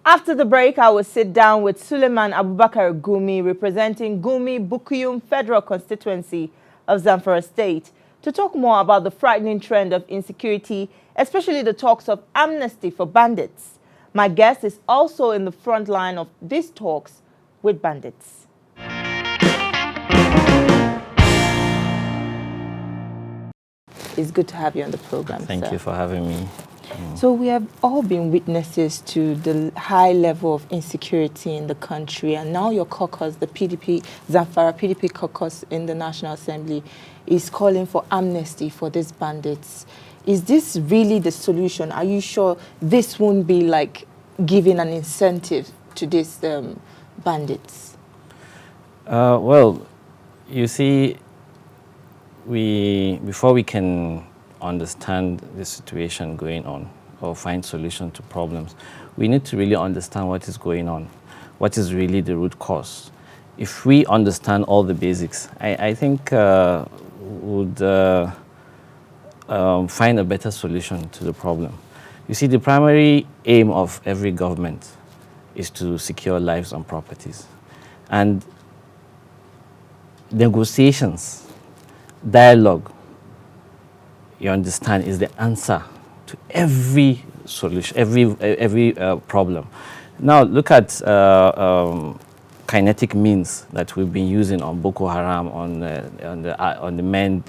After the break, I will sit down with Suleiman Gumi, representing Gumi Bukuyum Federal Constituency of Zamfara State, to talk more about the frightening trend of insecurity, especially the talks of amnesty for bandits. My guest is also in the front line of these talks with bandits. It's good to have you on the program, Thank sir. you for having me. So we have all been witnesses to the high level of insecurity in the country, and now your caucus, the PDP, Zamfara PDP caucus in the National Assembly, is calling for amnesty for these bandits. Is this really the solution? Are you sure this won't be like giving an incentive to these bandits? Well, you see, before we can understand the situation going on or find solution to problems, we need to really understand what is going on, what is really the root cause. If we understand all the basics, I think would find a better solution to the problem. You see, the primary aim of every government is to secure lives and properties. And negotiations, dialogue, you understand, is the answer to every solution, every problem. Now look at kinetic means that we've been using on Boko Haram, on the men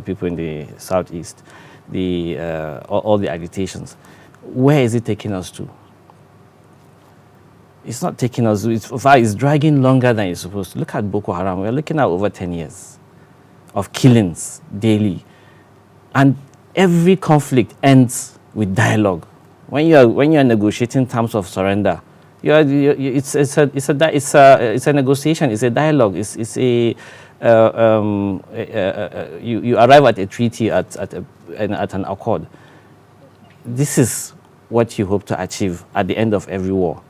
people in the southeast, all the agitations. Where is it taking us to? It's not taking us. It's dragging longer than it's supposed to. Look at Boko Haram. We're looking at over 10 years of killings daily. And every conflict ends with dialogue. When you're negotiating terms of surrender, it's a negotiation. It's a dialogue. You arrive at a treaty at an accord. This is what you hope to achieve at the end of every war.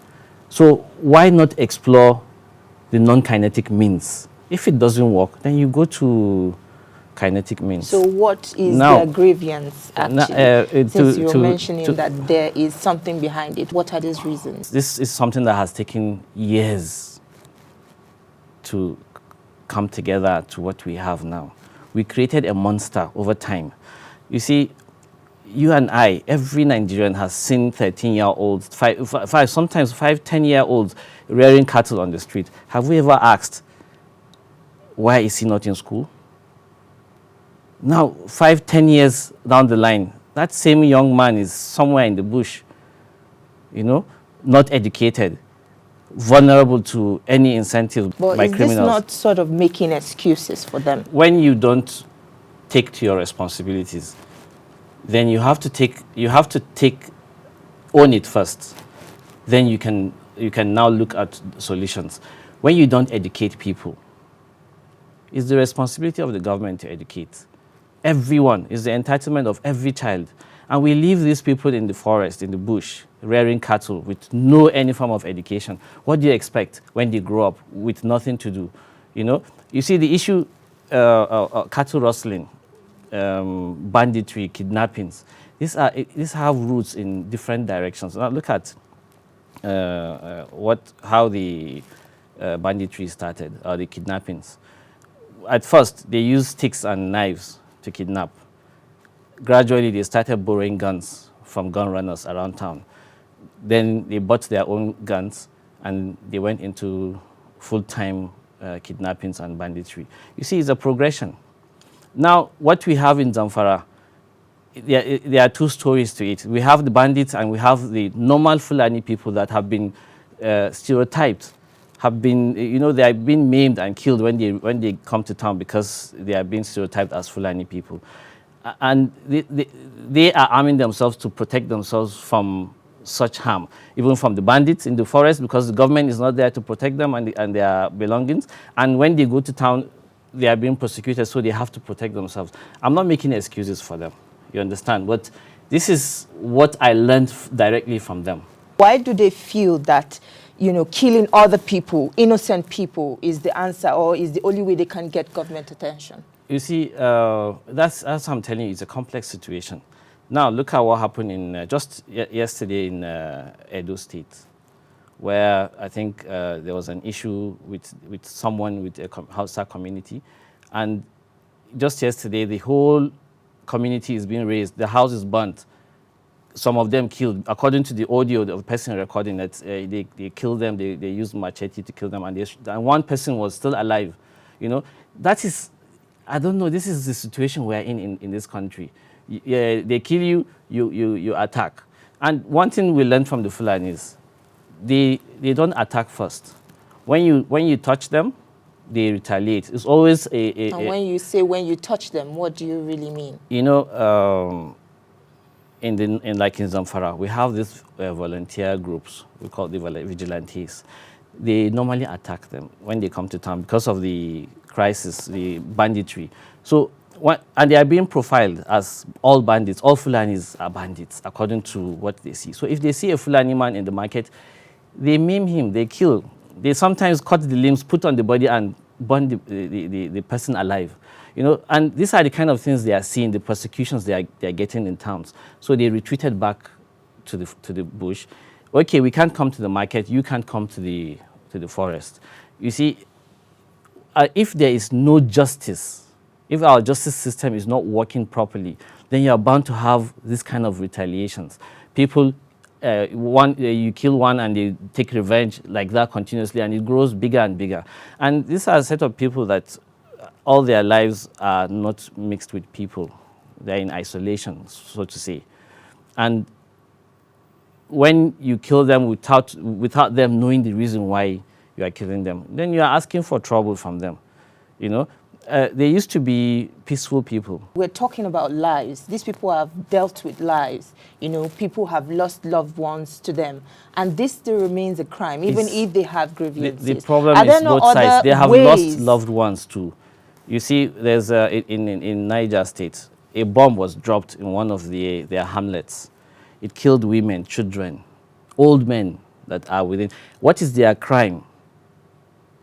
So why not explore the non-kinetic means? If it doesn't work, then you go to kinetic means. So what is their grievance, actually? Since you're mentioning that there is something behind it, what are these reasons? This is something that has taken years to come together to what we have now. We created a monster over time. You see, you and I, every Nigerian has seen 13-year-olds, sometimes 10-year-olds rearing cattle on the street. Have we ever asked, why is he not in school? Now, 5-10 years down the line, that same young man is somewhere in the bush, not educated, vulnerable to any incentive by criminals. But is this not sort of making excuses for them? When you don't take to your responsibilities, then you have to own it first. Then you can now look at solutions. When you don't educate people, it's the responsibility of the government to educate. Everyone is the entitlement of every child. And we leave these people in the forest, in the bush, rearing cattle with any form of education. What do you expect when they grow up with nothing to do? You see the issue, cattle rustling, banditry, kidnappings. These have roots in different directions. Now look at how the banditry started, or the kidnappings. At first, they used sticks and knives to kidnap. Gradually, they started borrowing guns from gun runners around town. Then they bought their own guns, and they went into full-time kidnappings and banditry. You see, it's a progression. Now, what we have in Zamfara, there are two stories to it. We have the bandits, and we have the normal Fulani people that have been stereotyped, have been, they have been maimed and killed when they come to town because they are being stereotyped as Fulani people. And they are arming themselves to protect themselves from such harm, even from the bandits in the forest, because the government is not there to protect them and their belongings. And when they go to town, they are being prosecuted, so they have to protect themselves. I'm not making excuses for them, you understand? But this is what I learned directly from them. Why do they feel that, killing other people, innocent people, is the answer, or is the only way they can get government attention? You see, that's what I'm telling you, it's a complex situation. Now, look at what happened in just yesterday in Edo State. where I think there was an issue with someone with a Hausa community. And just yesterday, the whole community is being raised. The house is burnt. Some of them killed. According to the audio of the person recording that, they killed them, they used machete to kill them, and one person was still alive. You know, that is, I don't know, this is the situation we're in this country. Yeah, they kill you, you attack. And one thing we learned from the Fulanis, they don't attack first. When you touch them, they retaliate. It's always And when you say when you touch them, what do you really mean? You know, in Zamfara, we have these volunteer groups. We call the vigilantes. They normally attack them when they come to town because of the crisis, the banditry. So, and they are being profiled as all bandits. All Fulanis are bandits, according to what they see. So if they see a Fulani man in the market, they maim him, they kill. They sometimes cut the limbs, put on the body, and burn the person alive. You know, and these are the kind of things they are seeing, the persecutions they are getting in towns. So they retreated back to the bush. Okay, we can't come to the market. You can't come to the forest. You see, if there is no justice, if our justice system is not working properly, then you are bound to have this kind of retaliations. People, you kill one and they take revenge like that continuously, and it grows bigger and bigger. And these are a set of people that all their lives are not mixed with people. They're in isolation, so to say. And when you kill them without them knowing the reason why you are killing them, then you are asking for trouble from them. You know, they used to be peaceful people. We're talking about lives. These people have dealt with lives. You know, people have lost loved ones to them. And this still remains a crime, even if they have grievances. The problem is both sides. They have lost loved ones too. You see, there's in Niger State, a bomb was dropped in one of their hamlets. It killed women, children, old men that are within. What is their crime?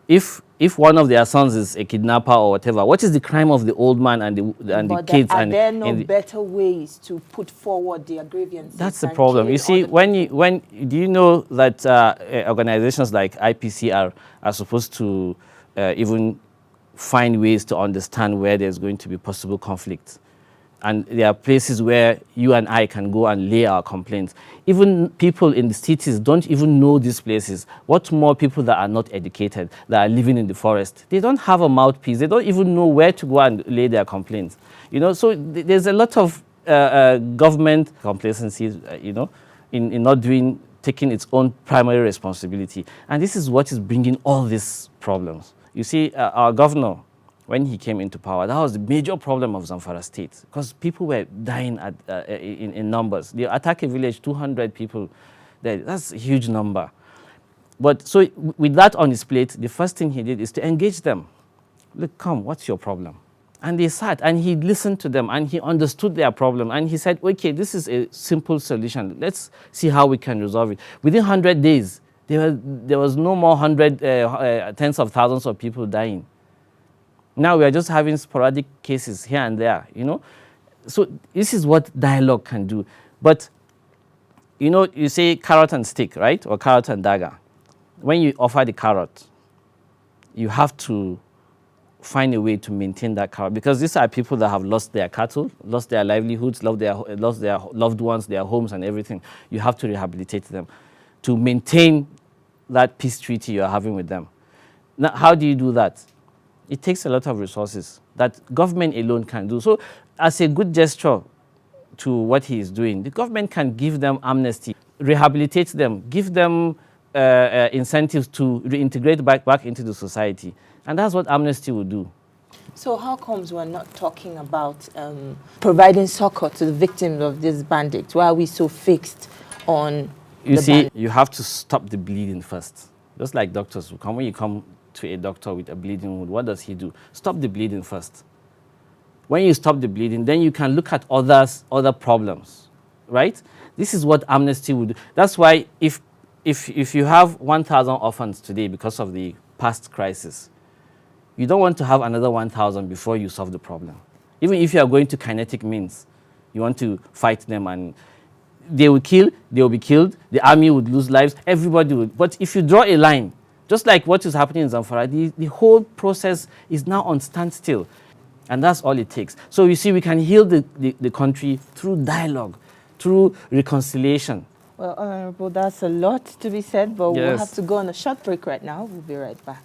If one of their sons is a kidnapper or whatever, what is the crime of the old man and the kids? Are there no better ways to put forward their grievances? That's the problem. You see, do you know that organizations like IPCR are supposed to even find ways to understand where there's going to be possible conflict? And there are places where you and I can go and lay our complaints. Even people in the cities don't even know these places. What more people that are not educated, that are living in the forest? They don't have a mouthpiece. They don't even know where to go and lay their complaints. You know, so there's a lot of government complacency, you know, in not taking its own primary responsibility. And this is what is bringing all these problems. You see, our governor, when he came into power, that was the major problem of Zamfara State, because people were dying in numbers. They attack a village, 200 people there. That's a huge number. But so with that on his plate, the first thing he did is to engage them. Look, come, what's your problem? And they sat, and he listened to them, and he understood their problem. And he said, okay, this is a simple solution. Let's see how we can resolve it. Within 100 days, there was no more tens of thousands of people dying. Now we are just having sporadic cases here and there, you know. So this is what dialogue can do. But, you know, you say carrot and stick, right? Or carrot and dagger. When you offer the carrot, you have to find a way to maintain that carrot, because these are people that have lost their cattle, lost their livelihoods, lost their loved ones, their homes and everything. You have to rehabilitate them to maintain that peace treaty you're having with them. Now, how do you do that? It takes a lot of resources that government alone can do. So as a good gesture to what he is doing, the government can give them amnesty, rehabilitate them, give them incentives to reintegrate back into the society. And that's what amnesty will do. So how comes we're not talking about providing succor to the victims of these bandits? Why are we so fixed on You see, you have to stop the bleeding first. Just like doctors will come. When you come to a doctor with a bleeding wound, what does he do? Stop the bleeding first. When you stop the bleeding, then you can look at other problems, right? This is what amnesty would do. That's why if you have 1,000 orphans today because of the past crisis, you don't want to have another 1,000 before you solve the problem. Even if you are going to kinetic means, you want to fight them, and they will kill, they will be killed, the army would lose lives, everybody would. But if you draw a line, just like what is happening in Zamfara, the whole process is now on standstill. And that's all it takes. So you see, we can heal the country through dialogue, through reconciliation. Well, Honorable, that's a lot to be said, but we'll Yes. have to go on a short break right now. We'll be right back.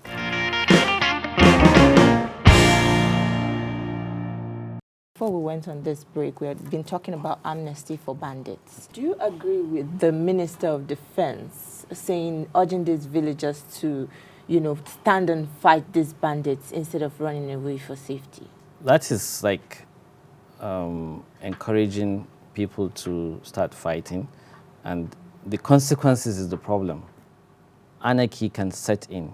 Before we went on this break, we had been talking about amnesty for bandits. Do you agree with the Minister of Defense saying, urging these villagers to, stand and fight these bandits instead of running away for safety? That is like encouraging people to start fighting, and the consequences is the problem. Anarchy can set in.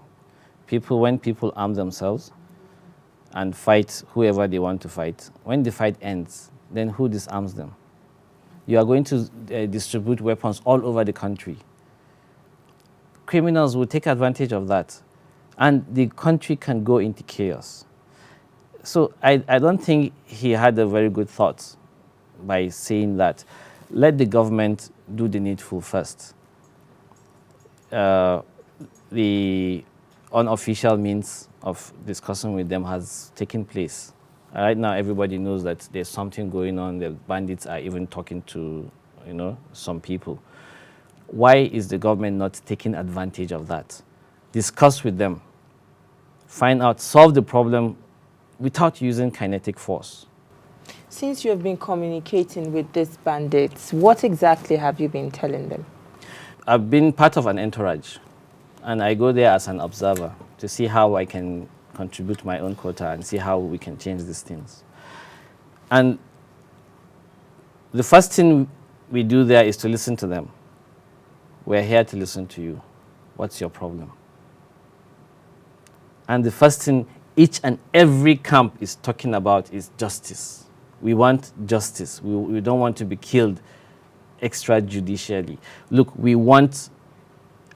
When people arm themselves and fight whoever they want to fight, when the fight ends, then who disarms them? You are going to distribute weapons all over the country. Criminals will take advantage of that, and the country can go into chaos. So I don't think he had a very good thought by saying that. Let the government do the needful first. The unofficial means of discussing with them has taken place. Right now, everybody knows that there's something going on. The bandits are even talking to, some people. Why is the government not taking advantage of that? Discuss with them. Find out, solve the problem without using kinetic force. Since you have been communicating with these bandits, what exactly have you been telling them? I've been part of an entourage, and I go there as an observer to see how I can contribute my own quota and see how we can change these things. And the first thing we do there is to listen to them. We're here to listen to you. What's your problem? And the first thing each and every camp is talking about is justice. We want justice. We don't want to be killed extrajudicially. Look, we want,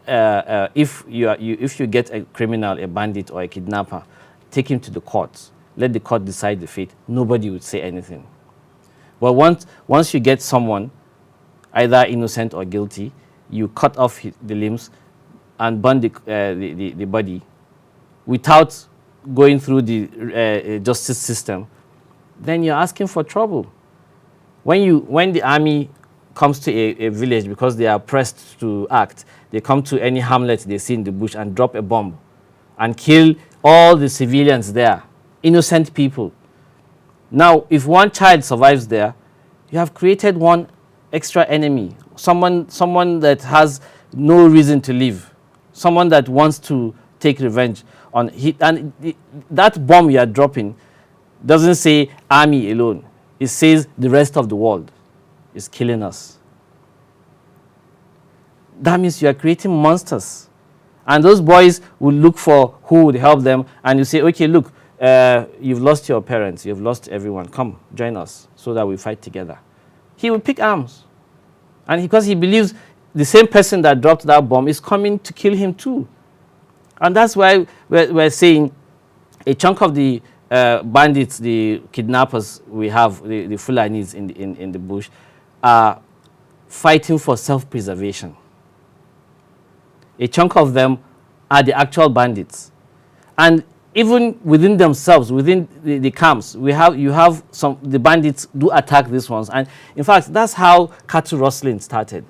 if you get a criminal, a bandit, or a kidnapper, take him to the courts. Let the court decide the fate. Nobody would say anything. But once you get someone, either innocent or guilty, you cut off the limbs and burn the body without going through the justice system, then you're asking for trouble. When the army comes to a village because they are pressed to act, they come to any hamlet they see in the bush and drop a bomb and kill all the civilians there, innocent people. Now, if one child survives there, you have created one extra enemy, someone that has no reason to live, someone that wants to take revenge on that bomb you are dropping doesn't say army alone. It says the rest of the world is killing us. That means you are creating monsters. And those boys will look for who would help them, and you say, okay, look, you've lost your parents, you've lost everyone, come, join us so that we fight together. He will pick arms. And because he believes the same person that dropped that bomb is coming to kill him too. And that's why we're saying a chunk of the bandits, the kidnappers we have, the Fulanis in the bush, are fighting for self-preservation. A chunk of them are the actual bandits. And even within themselves, within the camps, the bandits do attack these ones. And in fact, that's how cattle rustling started.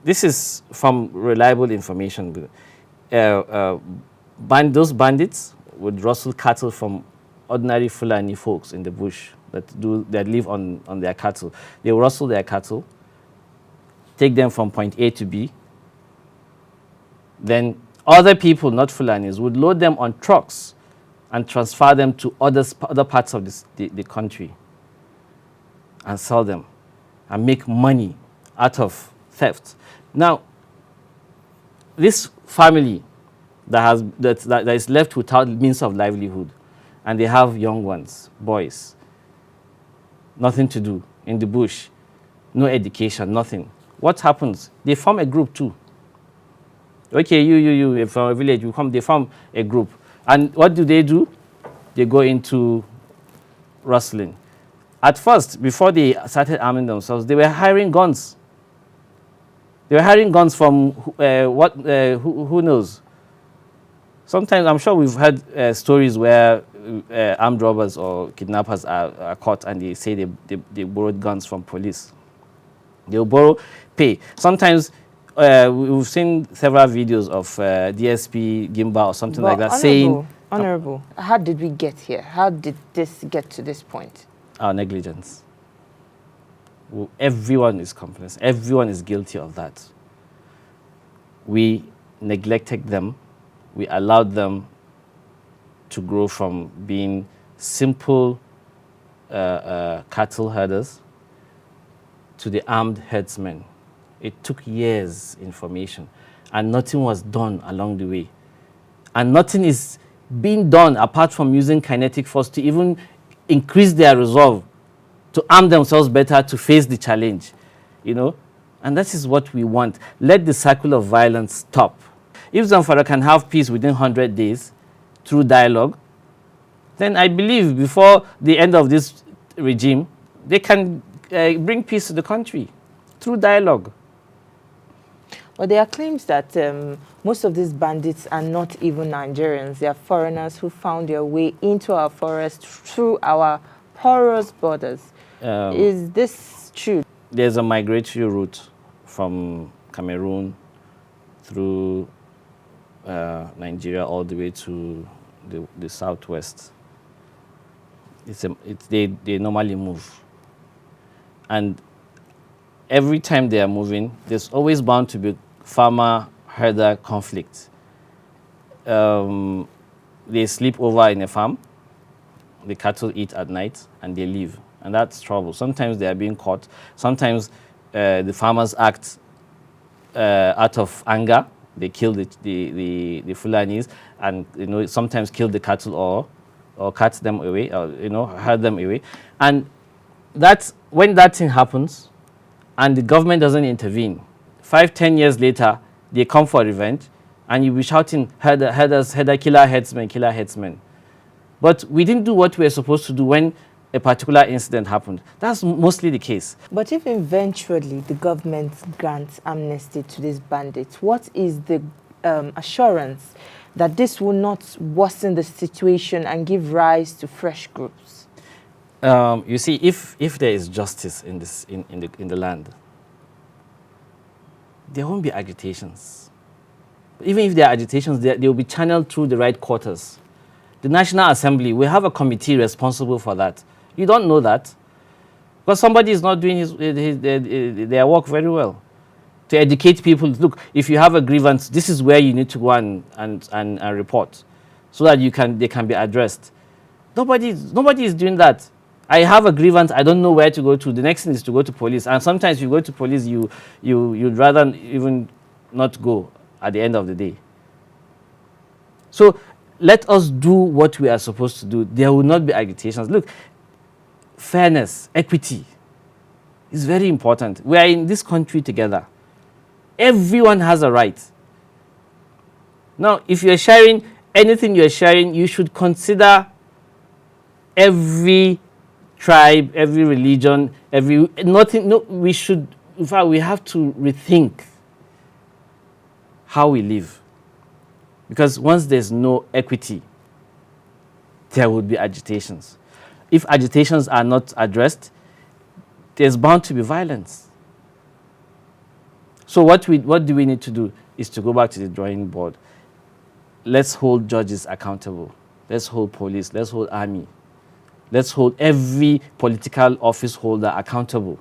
This is from reliable information. Those bandits would rustle cattle from ordinary Fulani folks in the bush that live on their cattle. They will rustle their cattle, take them from point A to B. Then other people, not Fulanis, would load them on trucks and transfer them to other parts of the country and sell them and make money out of theft. Now, this family that is left without means of livelihood, and they have young ones, boys, nothing to do in the bush, no education, nothing. What happens? They form a group too. Okay, you from a village, they form a group. And what do? They go into rustling. At first, before they started arming themselves, they were hiring guns. They were hiring guns from who knows. Sometimes I'm sure we've heard stories where armed robbers or kidnappers are caught and they say they borrowed guns from police. They'll borrow, pay. Sometimes we've seen several videos of DSP, Gimba or something like that saying... Honorable, how did we get here? How did this get to this point? Our negligence. Everyone is complicit. Everyone is guilty of that. We neglected them. We allowed them to grow from being simple cattle herders to the armed herdsmen. It took years in formation, and nothing was done along the way. And nothing is being done apart from using kinetic force to even increase their resolve to arm themselves better to face the challenge, you know. And that is what we want. Let the cycle of violence stop. If Zamfara can have peace within 100 days through dialogue, then I believe before the end of this regime, they can bring peace to the country through dialogue. Well, there are claims that most of these bandits are not even Nigerians. They are foreigners who found their way into our forest through our porous borders. Is this true? There's a migratory route from Cameroon through Nigeria all the way to the southwest. They normally move. And every time they are moving, there's always bound to be farmer-herder conflict. They sleep over in a farm, the cattle eat at night, and they leave. And that's trouble. Sometimes they are being caught. Sometimes the farmers act out of anger. They kill the Fulanis, and sometimes kill the cattle or cut them away, or herd them away. And when that thing happens, and the government doesn't intervene, 5-10 years later, they come for revenge, and you'll be shouting, herder, killer headsmen, killer headsmen. But we didn't do what we were supposed to do when a particular incident happened. That's mostly the case. But if eventually the government grants amnesty to these bandits, what is the assurance that this will not worsen the situation and give rise to fresh groups? You see, if there is justice in the land, there won't be agitations. Even if there are agitations, they will be channeled through the right quarters. The National Assembly, we have a committee responsible for that. You don't know that, because somebody is not doing their work very well. To educate people, look, if you have a grievance, this is where you need to go and report, so that they can be addressed. Nobody is doing that. I have a grievance, I don't know where to go to. The next thing is to go to police, and sometimes you go to police, you'd rather even not go at the end of the day. So let us do what we are supposed to do. There will not be agitations. Look, fairness, equity is very important. We are in this country together. Everyone has a right. Now, if you're sharing anything you're sharing, you should consider every tribe, every religion, we should, in fact, we have to rethink how we live. Because once there's no equity, there would be agitations. If agitations are not addressed, there's bound to be violence. So what do we need to do is to go back to the drawing board. Let's hold judges accountable. Let's hold police. Let's hold army. Let's hold every political office holder accountable.